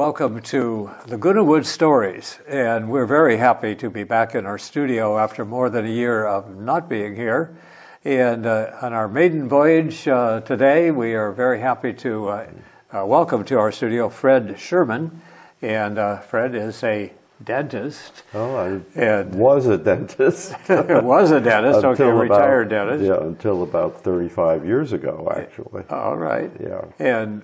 welcome to Laguna Woods Stories, and we're very happy to be back in our studio after more than a year of not being here. And on our maiden voyage today, we are very happy to welcome to our studio Fred Sherman, and Fred is a dentist. Oh, was a dentist. Was a dentist, okay, retired dentist. Yeah, until about 35 years ago, actually. All right. Yeah. And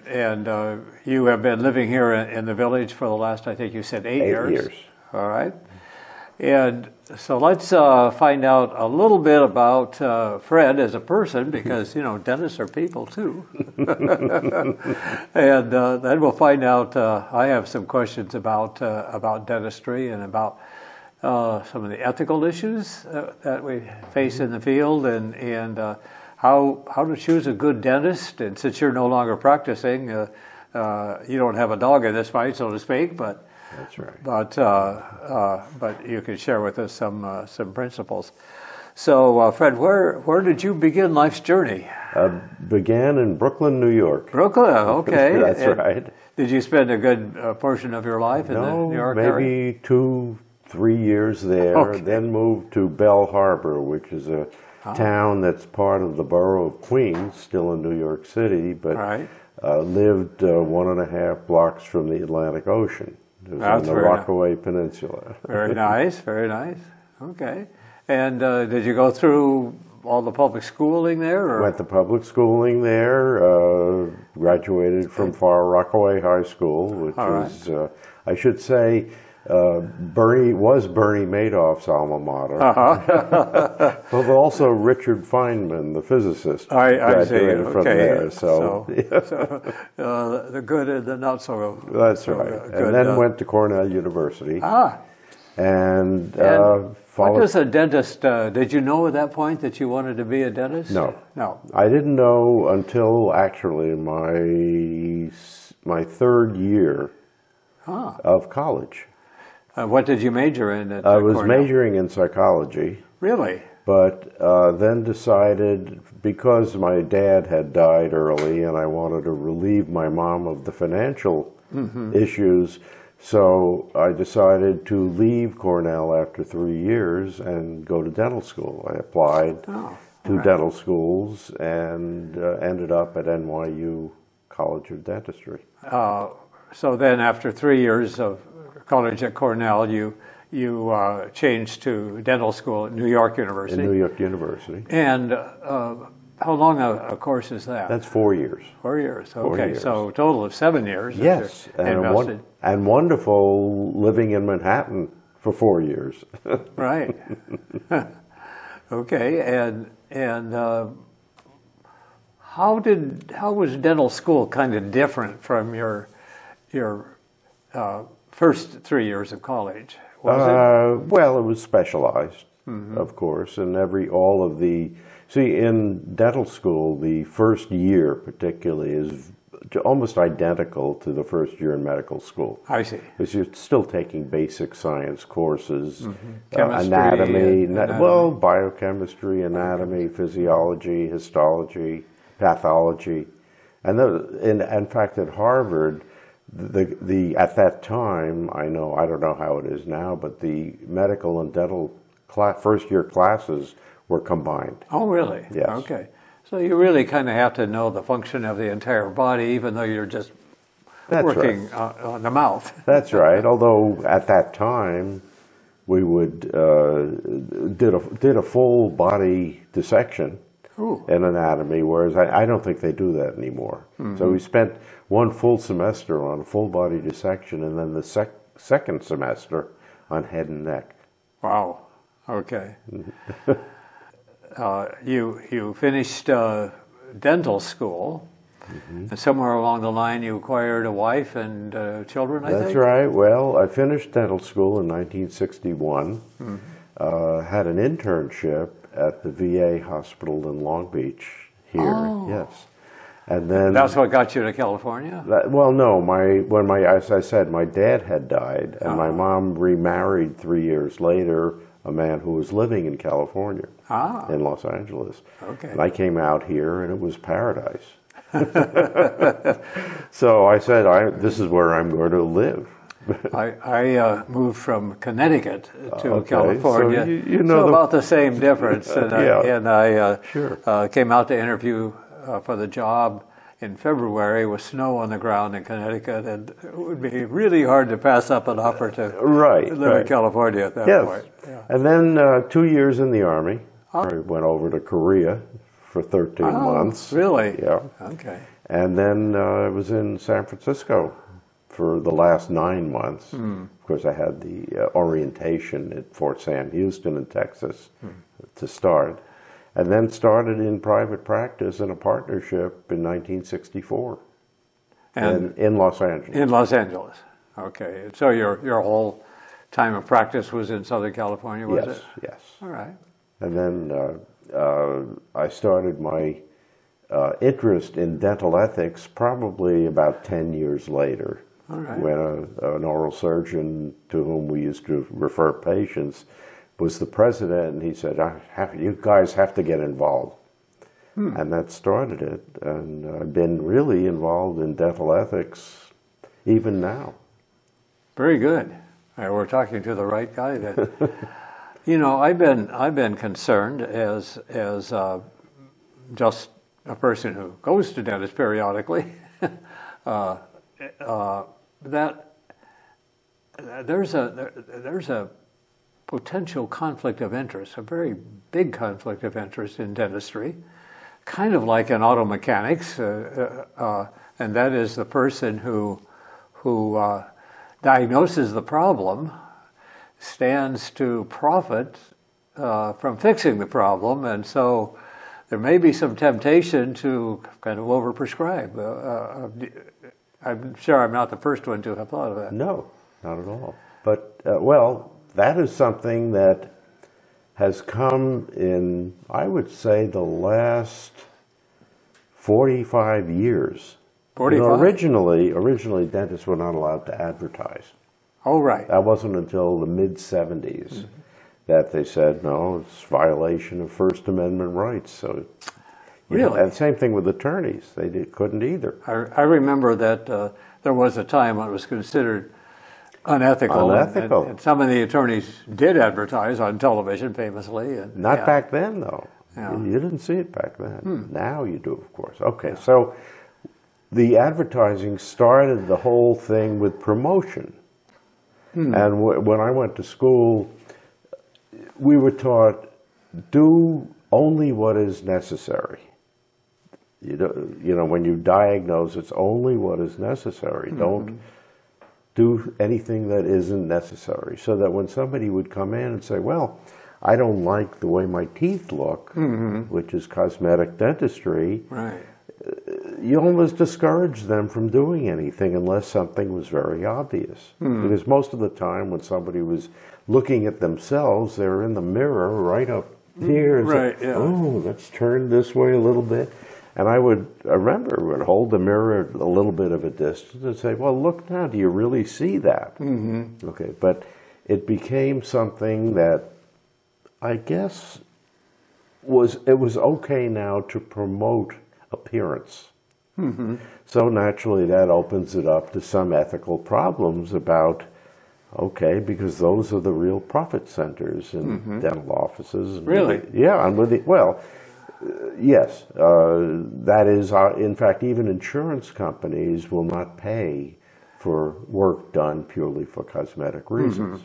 you have been living here in the village for the last, I think you said 8 years. 8 years. All right. And so let's find out a little bit about Fred as a person, because, you know, dentists are people too. And then we'll find out, I have some questions about dentistry and about some of the ethical issues that we face in the field, and how to choose a good dentist. And since you're no longer practicing, you don't have a dog in this fight, so to speak, but that's right. But you can share with us some principles. So, Fred, where did you begin life's journey? Began in Brooklyn, New York. Brooklyn, okay. That's right. Did you spend a good portion of your life in the New York area? Maybe 2-3 years there. Okay. Then moved to Bell Harbor, which is a town that's part of the borough of Queens, still in New York City, but lived 1.5 blocks from the Atlantic Ocean. It was on the Rockaway Peninsula. Very nice, very nice. Okay. And did you go through all the public schooling there? Or? Went to public schooling there, graduated from Far Rockaway High School, which is, I should say, Bernie Madoff's alma mater, but also Richard Feynman, the physicist, graduated from there. So the good and the not so. That's right. And then went to Cornell University. And what does a dentist? Did you know at that point that you wanted to be a dentist? No, no. I didn't know until actually my third year of college. What did you major in at I was Cornell? majoring in psychology. Really? But then decided, because my dad had died early and I wanted to relieve my mom of the financial issues, so I decided to leave Cornell after 3 years and go to dental school. I applied to dental schools and ended up at NYU College of Dentistry. So then after 3 years of college at Cornell, you changed to dental school at New York University. In New York University. And how long a course is that? That's 4 years. 4 years, okay. 4 years. So a total of 7 years. Yes, and wonderful living in Manhattan for 4 years. Right. Okay, and how was dental school kind of different from your first 3 years of college? Was it? Well, it was specialized, of course, and in dental school, the first year particularly is almost identical to the first year in medical school. I see. Because you're still taking basic science courses, anatomy, well, biochemistry, anatomy, physiology, histology, pathology, and in fact at Harvard, at that time, I don't know how it is now, but the medical and dental first year classes were combined. Oh, really? Yes. Okay. So you really kind of have to know the function of the entire body, even though you're just working on the mouth. That's right. Although at that time, we did a full body dissection in anatomy, whereas I don't think they do that anymore. So we spent one full semester on full body dissection, and then the second semester on head and neck. Wow. Okay. You finished dental school, and somewhere along the line you acquired a wife and children, I think? That's right. Well, I finished dental school in 1961, had an internship at the VA hospital in Long Beach here, yes. And then that's what got you to California? Well, no. As I said, my dad had died, and my mom remarried 3 years later, a man who was living in California, in Los Angeles. Okay. And I came out here, and it was paradise. So I said, this is where I'm going to live. I moved from Connecticut to Okay, California, so you know about the same difference. And I Sure. came out to interview for the job in February with snow on the ground in Connecticut, and it would be really hard to pass up an offer to live in California at that point. Yeah. And then 2 years in the Army. I went over to Korea for 13 months. Really? Yeah. Okay. And then I was in San Francisco for the last 9 months. Of course, I had the orientation at Fort Sam Houston in Texas to start. And then started in private practice in a partnership in 1964 and in Los Angeles. In Los Angeles. Okay. So your whole time of practice was in Southern California, was it? Yes. All right. And then I started my interest in dental ethics probably about 10 years later. All right. When an oral surgeon to whom we used to refer patients was the president, and he said, you guys have to get involved. And that started it. And I've been really involved in dental ethics even now. Very good. We're talking to the right guy then. You know, I've been concerned as just a person who goes to dentists periodically that there's a potential conflict of interest, a very big conflict of interest in dentistry, kind of like in auto mechanics, and that is the person who diagnoses the problem stands to profit from fixing the problem, and so there may be some temptation to kind of overprescribe. I'm sure I'm not the first one to have thought of that. No, not at all. But, well, that is something that has come in, I would say, the last 45 years. 45? You know, originally, dentists were not allowed to advertise. Oh, right. That wasn't until the mid-'70s that they said, no, it's violation of First Amendment rights. So, really? And same thing with attorneys. They couldn't either. I remember that there was a time when it was considered unethical. And some of the attorneys did advertise on television, famously. And, Not back then, though. Yeah. You didn't see it back then. Now you do, of course. Okay, so the advertising started the whole thing with promotion. And when I went to school, we were taught, do only what is necessary. You know, when you diagnose, it's only what is necessary. Don't do anything that isn't necessary. So that when somebody would come in and say, well, I don't like the way my teeth look, which is cosmetic dentistry, right. You almost discourage them from doing anything unless something was very obvious. Because most of the time when somebody was looking at themselves, they were in the mirror right up here and say, oh, let's turn this way a little bit. And I remember would hold the mirror a little bit of a distance and say, well, look now, do you really see that? Okay, but it became something that I guess it was okay now to promote appearance. So naturally that opens it up to some ethical problems about, okay, because those are the real profit centers in dental offices. Really? Yeah, and yes, that is, in fact, even insurance companies will not pay for work done purely for cosmetic reasons.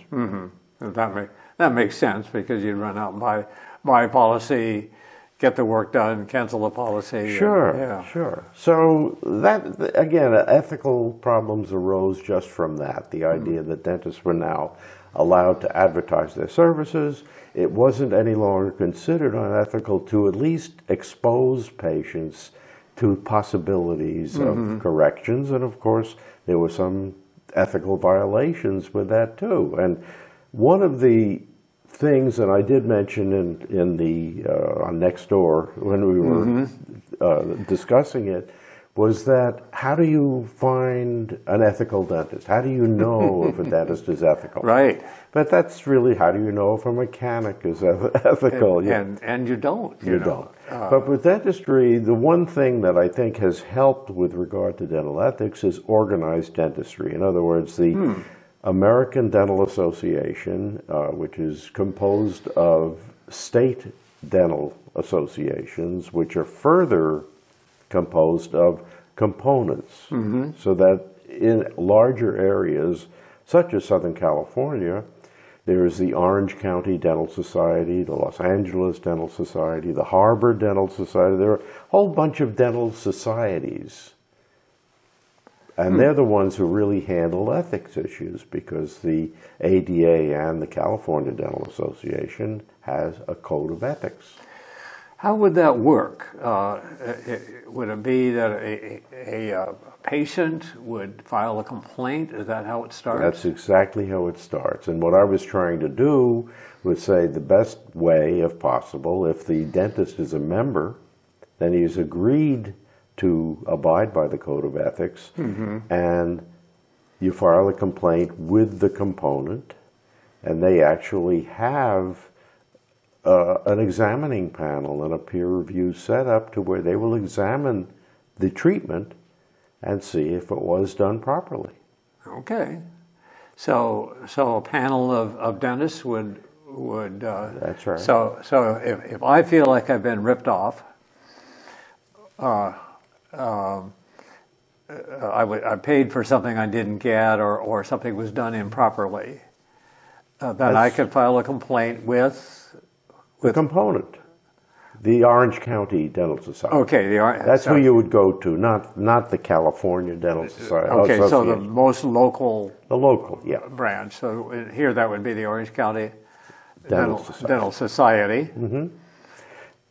That makes sense, because you'd run out and buy a policy, get the work done, cancel the policy. Sure. So that, again, ethical problems arose just from that, the idea that dentists were now allowed to advertise their services. It wasn't any longer considered unethical to at least expose patients to possibilities of corrections. And of course, there were some ethical violations with that too. And one of the things that I did mention in the on Next Door when we were discussing it was that how do you find an ethical dentist? How do you know if a dentist is ethical? Right. But that's really, how do you know if a mechanic is ethical? And you don't. You don't. But with dentistry, the one thing that I think has helped with regard to dental ethics is organized dentistry. In other words, the American Dental Association, which is composed of state dental associations, which are further composed of components, so that in larger areas, such as Southern California, there's the Orange County Dental Society, the Los Angeles Dental Society, the Harbor Dental Society. There are a whole bunch of dental societies. And they're the ones who really handle ethics issues, because the ADA and the California Dental Association has a code of ethics. How would that work? Would it be that a patient would file a complaint? Is that how it starts? That's exactly how it starts. And what I was trying to do was say the best way, if possible, if the dentist is a member, then he's agreed to abide by the code of ethics, and you file a complaint with the component, and they actually have an examining panel and a peer review set up to where they will examine the treatment and see if it was done properly. Okay. So a panel of dentists would That's right. So if I feel like I've been ripped off, I paid for something I didn't get, or something was done improperly, then I could file a complaint with the component, the Orange County Dental Society. Okay, that's who you would go to, not the California Dental Society. Okay, so the most local. The local, yeah. Branch. So here that would be the Orange County Dental Society.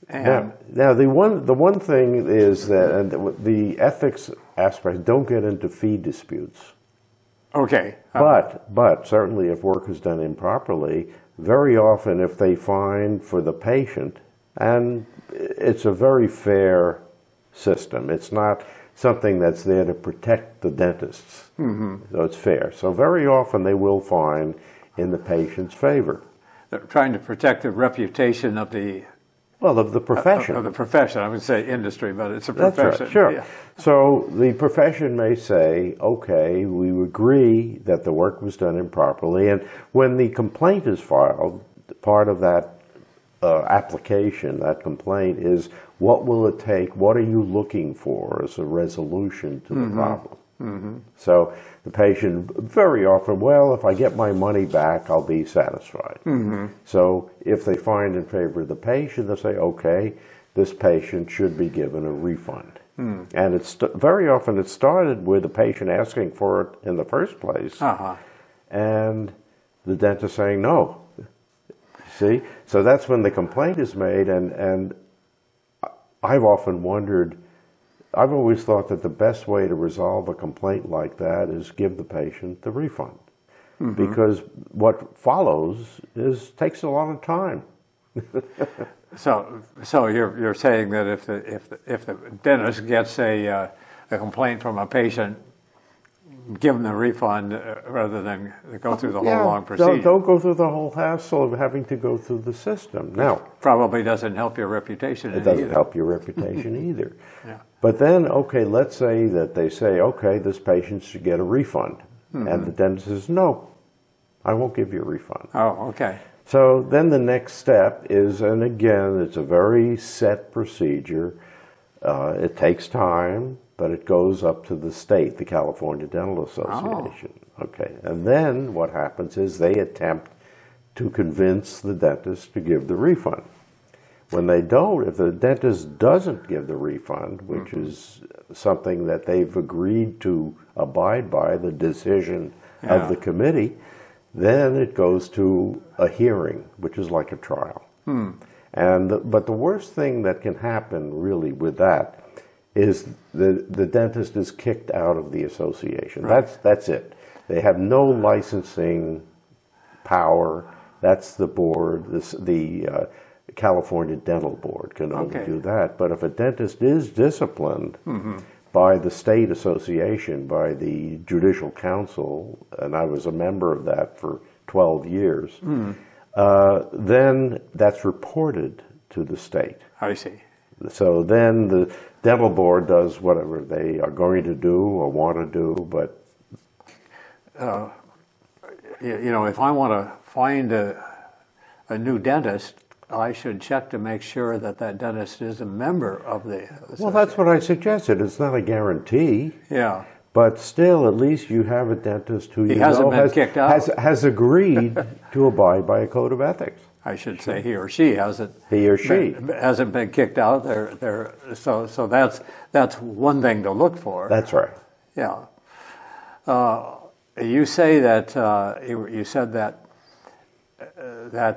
And now the one thing is that, and the ethics aspect, don't get into fee disputes. Okay. But certainly if work is done improperly, very often if they find for the patient, and it's a very fair system, it's not something that's there to protect the dentists, so it's fair. So very often they will find in the patient's favor. They're trying to protect the reputation of the of the profession. Of the profession. I would say industry, but it's a profession. That's right, sure. Yeah. So the profession may say, okay, we agree that the work was done improperly, and when the complaint is filed, part of that application, that complaint, is what will it take, what are you looking for as a resolution to the problem? So the patient very often, well, if I get my money back, I'll be satisfied. So if they find in favor of the patient, they'll say, okay, this patient should be given a refund. And it's very often it started with the patient asking for it in the first place, and the dentist saying no. See? So that's when the complaint is made, and I've often wondered, I've always thought that the best way to resolve a complaint like that is give the patient the refund, because what follows takes a lot of time. So you're saying that if the dentist gets a complaint from a patient, give them the refund rather than go through the whole long procedure. Don't go through the whole hassle of having to go through the system. Now, probably doesn't help your reputation. It doesn't help your reputation either. Yeah. But then, okay, let's say that they say, okay, this patient should get a refund, and the dentist says, no, I won't give you a refund. Oh, okay. So then the next step is, and again, it's a very set procedure. It takes time, but it goes up to the state, the California Dental Association. Okay, and then what happens is they attempt to convince the dentist to give the refund. When they don't, if the dentist doesn't give the refund, which is something that they've agreed to abide by, the decision of the committee, then it goes to a hearing, which is like a trial. But the worst thing that can happen really with that is the dentist is kicked out of the association. Right. That's it. They have no licensing power. That's the board. The California Dental Board can only do that. But if a dentist is disciplined by the state association, by the Judicial Council, and I was a member of that for 12 years, then that's reported to the state. I see. So then the dental board does whatever they are going to do or want to do, but... you know, if I want to find a new dentist, I should check to make sure that that dentist is a member of the association. Well, that's what I suggested. It's not a guarantee. Yeah. But still, at least you have a dentist who kicked out. has agreed to abide by a code of ethics. I should say he or she hasn't. He or she hasn't been kicked out. So that's one thing to look for. That's right. Yeah. You say that you said that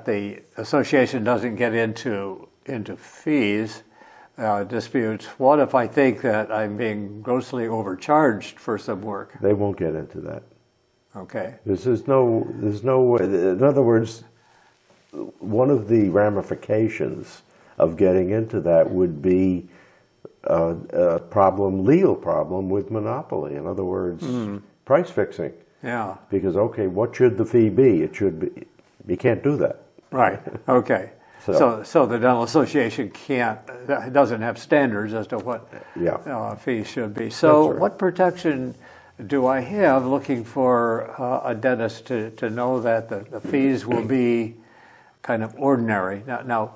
the association doesn't get into fees disputes. What if I think that I'm being grossly overcharged for some work? They won't get into that. Okay. There's no way. In other words, one of the ramifications of getting into that would be a legal problem with monopoly. In other words, price fixing. Yeah. Because, okay, what should the fee be? It should be, you can't do that. Right, okay. So the dental association doesn't have standards as to what fees should be. So right. What protection do I have looking for a dentist to know that the fees will be kind of ordinary? Now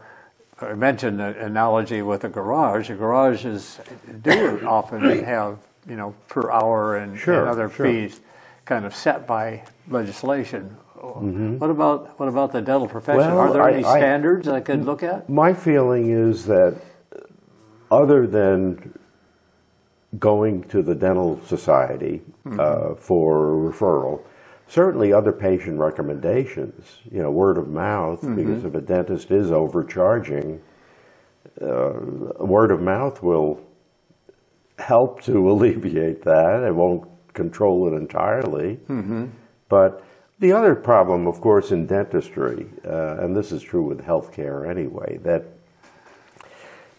I mentioned the analogy with a garage. Garages do often have, you know, per hour and other fees kind of set by legislation. What about the dental profession? Well, are there any standards I could look at? My feeling is that other than going to the dental society for referral, certainly other patient recommendations, you know, word of mouth, because if a dentist is overcharging, word of mouth will help to alleviate that. It won't control it entirely. But the other problem, of course, in dentistry, and this is true with healthcare anyway, that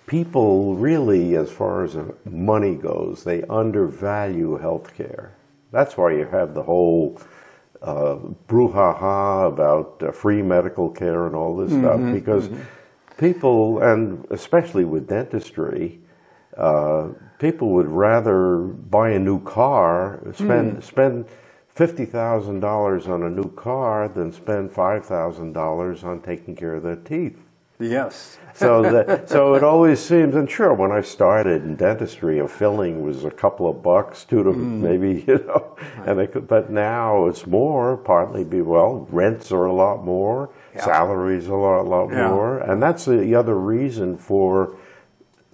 people really, as far as money goes, they undervalue healthcare. That's why you have the whole brouhaha about free medical care and all this stuff, because people, and especially with dentistry, people would rather buy a new car, spend $50,000 on a new car than spend $5,000 on taking care of their teeth. Yes. So it always seems, and sure, when I started in dentistry, a filling was a couple of bucks, maybe, you know, but now it's more, partly rents are a lot more, salaries are a lot more, and that's the other reason for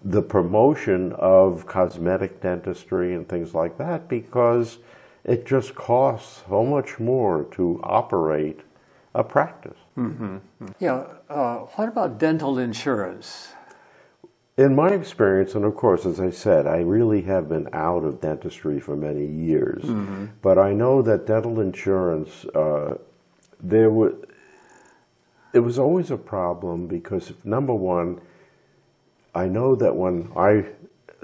the promotion of cosmetic dentistry and things like that, because it just costs so much more to operate a practice. Yeah. What about dental insurance? In my experience, and of course, as I said, I really have been out of dentistry for many years, but I know that dental insurance, it was always a problem because, number one, I know that when I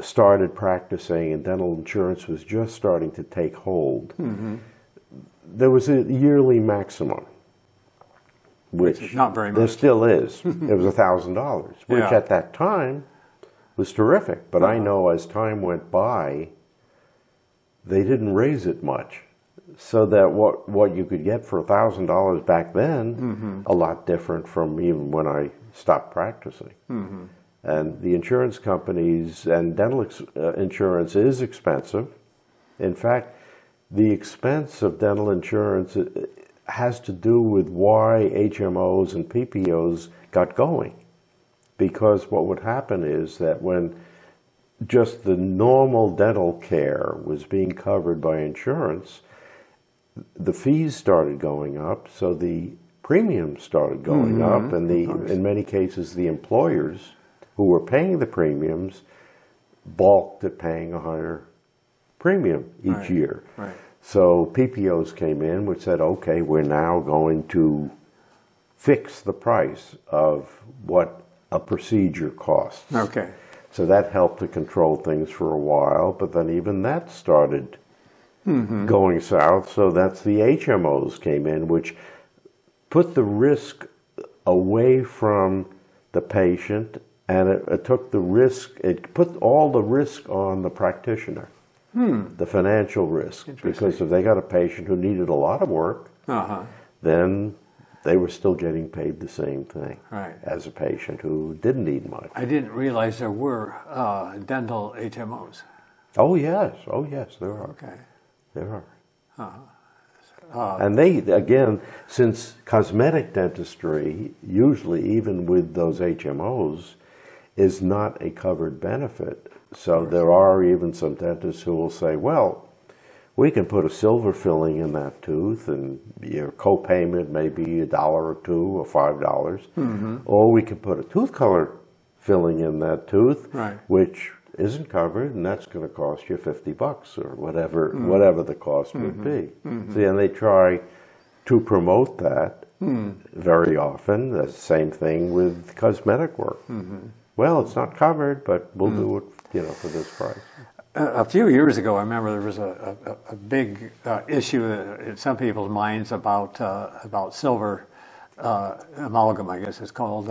started practicing and dental insurance was just starting to take hold, there was a yearly maximum, which not very much. There still is. It was $1,000, which at that time was terrific. But I know as time went by, they didn't raise it much. So that what you could get for $1,000 back then, a lot different from even when I stopped practicing. And the insurance companies, and dental insurance is expensive. In fact, the expense of dental insurance has to do with why HMOs and PPOs got going. Because what would happen is that when just the normal dental care was being covered by insurance, the fees started going up, so the premiums started going up, and in many cases the employers who were paying the premiums balked at paying a higher premium each year. So PPOs came in which said, okay, we're now going to fix the price of what a procedure costs. So that helped to control things for a while, but then even that started going south. So that's the HMOs came in, which put the risk away from the patient, and it took the risk, it put all the risk on the practitioner, the financial risk. Because if they got a patient who needed a lot of work, then they were still getting paid the same thing as a patient who didn't need much. I didn't realize there were dental HMOs. Oh yes, there are. Okay. There are. And they, again, since cosmetic dentistry, usually even with those HMOs, is not a covered benefit. So there are even some dentists who will say, well, we can put a silver filling in that tooth, and your co-payment may be $1 or $2 or $5. Or we can put a tooth color filling in that tooth, which isn't covered, and that's going to cost you $50 or whatever the cost would be. See, and they try to promote that very often. The same thing with cosmetic work. Well, it's not covered, but we'll do it, for this price. A few years ago, I remember there was a big issue in some people's minds about silver amalgam, I guess it's called,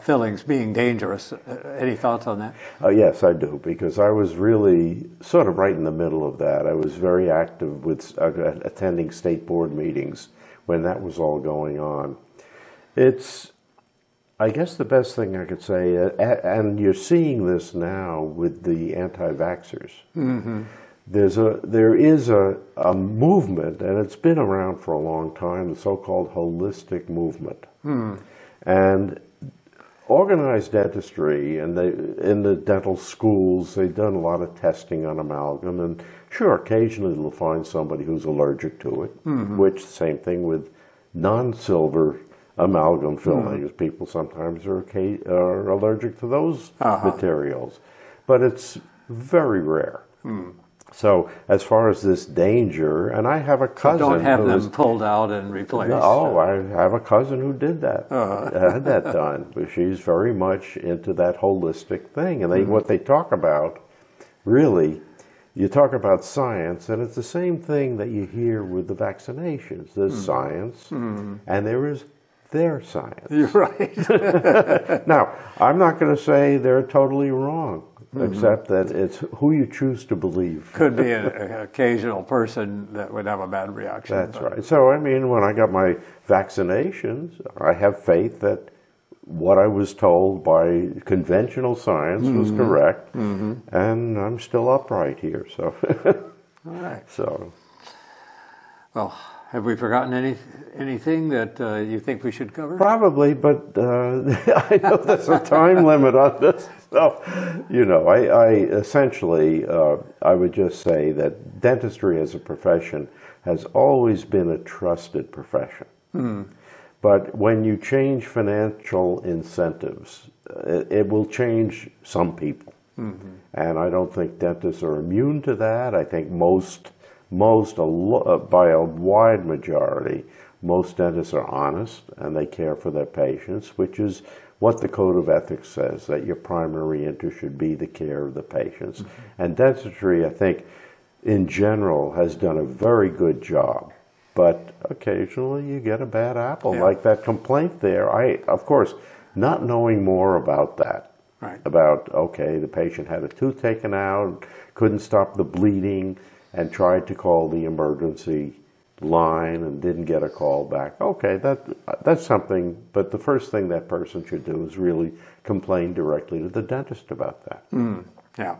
fillings being dangerous. Any thoughts on that? Yes, I do, because I was really sort of right in the middle of that. I was very active with attending state board meetings when that was all going on. It's, I guess the best thing I could say, and you're seeing this now with the anti-vaxxers. There is a movement, and it's been around for a long time, the so-called holistic movement. And organized dentistry, and in the dental schools, they've done a lot of testing on amalgam, and sure, occasionally they'll find somebody who's allergic to it, which, same thing with non-silver amalgam fillings. People sometimes are allergic to those materials, but it's very rare. So as far as this danger, and I have a cousin. So don't have them pulled out and replaced. No, I have a cousin who did that, had that done. But she's very much into that holistic thing. And what they talk about, really, you talk about science, and it's the same thing that you hear with the vaccinations. There's science, and there is their science. You're right. Now, I'm not going to say they're totally wrong. Except that it's who you choose to believe. Could be an occasional person that would have a bad reaction. That's right. So, I mean, when I got my vaccinations, I have faith that what I was told by conventional science was correct, and I'm still upright here. So, all right. So, well, have we forgotten anything that you think we should cover? Probably, but I know there's a time limit on this. So, I essentially, I would just say that dentistry as a profession has always been a trusted profession. But when you change financial incentives, it will change some people. And I don't think dentists are immune to that. I think by a wide majority, most dentists are honest and they care for their patients, which is what the Code of Ethics says, that your primary interest should be the care of the patients. And dentistry, I think, in general, has done a very good job. But occasionally you get a bad apple, like that complaint there. Of course, not knowing more about that, about, okay, the patient had a tooth taken out, couldn't stop the bleeding, and tried to call the emergency line and didn't get a call back. Okay, that's something, but the first thing that person should do is really complain directly to the dentist about that. Yeah.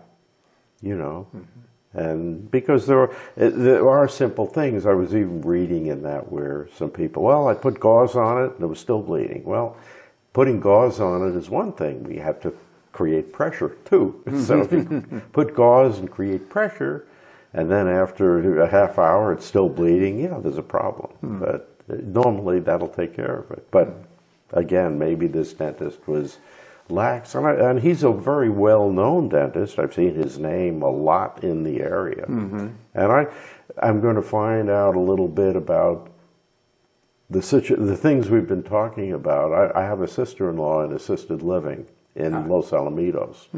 And because there are simple things. I was even reading in that where some people, well, I put gauze on it and it was still bleeding. Well, putting gauze on it is one thing. We have to create pressure too. So if you put gauze and create pressure, and then after a half hour it's still bleeding, there's a problem. But normally that'll take care of it. But again, maybe this dentist was lax. And he's a very well-known dentist. I've seen his name a lot in the area. And I'm going to find out a little bit about the things we've been talking about. I have a sister-in-law in assisted living. in Los Alamitos.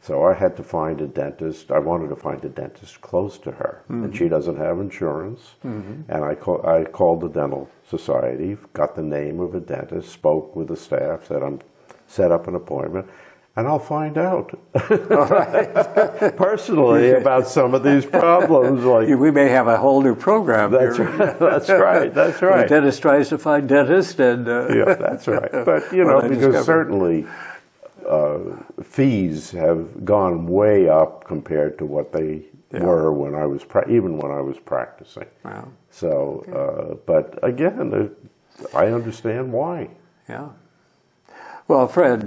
So I had to find a dentist. I wanted to find a dentist close to her, and she doesn't have insurance. And I called the dental society, got the name of a dentist, spoke with the staff, said I'm set up an appointment, and I'll find out personally about some of these problems. Like we may have a whole new program. That's right. That's right. That's right. The dentist tries to find dentist, and yeah, that's right. But you know, because certainly fees have gone way up compared to what they were when I was even when I was practicing. Wow. So, but again, I understand why. Yeah. Well, Fred,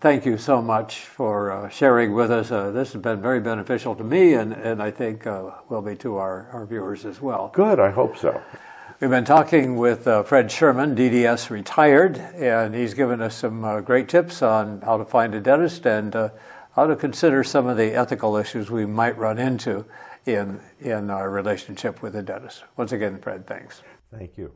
thank you so much for sharing with us. This has been very beneficial to me, and I think will be to our viewers as well. Good, I hope so. We've been talking with Fred Sherman, DDS retired, and he's given us some great tips on how to find a dentist and how to consider some of the ethical issues we might run into in our relationship with a dentist. Once again, Fred, thanks. Thank you.